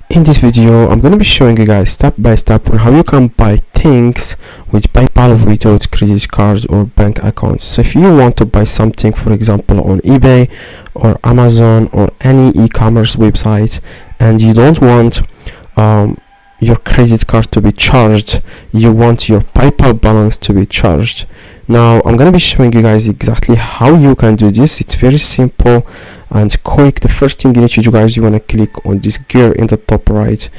In this video, I'm going to be showing you guys step by step on how you can buy things with PayPal without credit cards or bank accounts. So if you want to buy something, for example, on eBay or Amazon or any e-commerce website, and you don't want your credit card to be charged, you want your PayPal balance to be charged. Now I'm going to be showing you guys exactly how you can do this. It's very simple and quick. The first thing you need to do, guys, you want to click on this gear in the top right,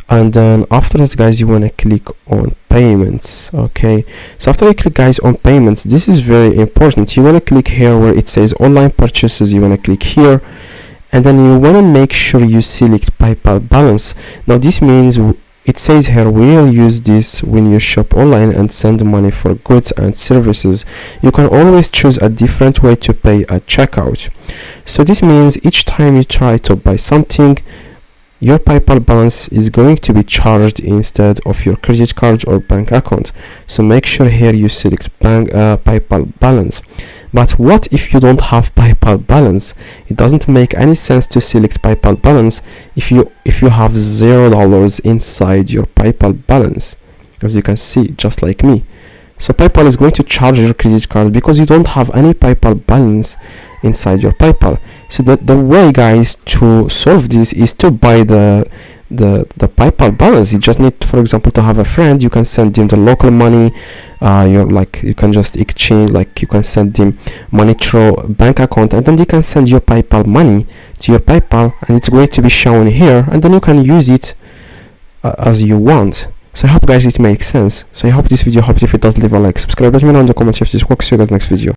and then after that, guys, you want to click on payments. Okay, so after you click, guys, on payments, this is very important. You want to click here where it says online purchases. You want to click here, and then you want to make sure you select PayPal balance. Now this means it says here, we'll use this when you shop online and send money for goods and services. You can always choose a different way to pay at checkout. So this means each time you try to buy something, your PayPal balance is going to be charged instead of your credit card or bank account. So make sure here you select PayPal balance. But what if you don't have PayPal balance? It doesn't make any sense to select PayPal balance if you have $0 inside your PayPal balance, as you can see, just like me. So PayPal is going to charge your credit card because you don't have any PayPal balance inside your PayPal. So the way, guys, to solve this is to buy the PayPal balance. You just need, for example, to have a friend. You can send him the local money. You can just exchange, like you can send him money through bank account, and then you can send your PayPal money to your PayPal, and it's going to be shown here, and then you can use it as you want. So I hope, guys, it makes sense. So I hope this video helped. If it does, leave a like, subscribe, let me know in the comments if this works. See you guys next video.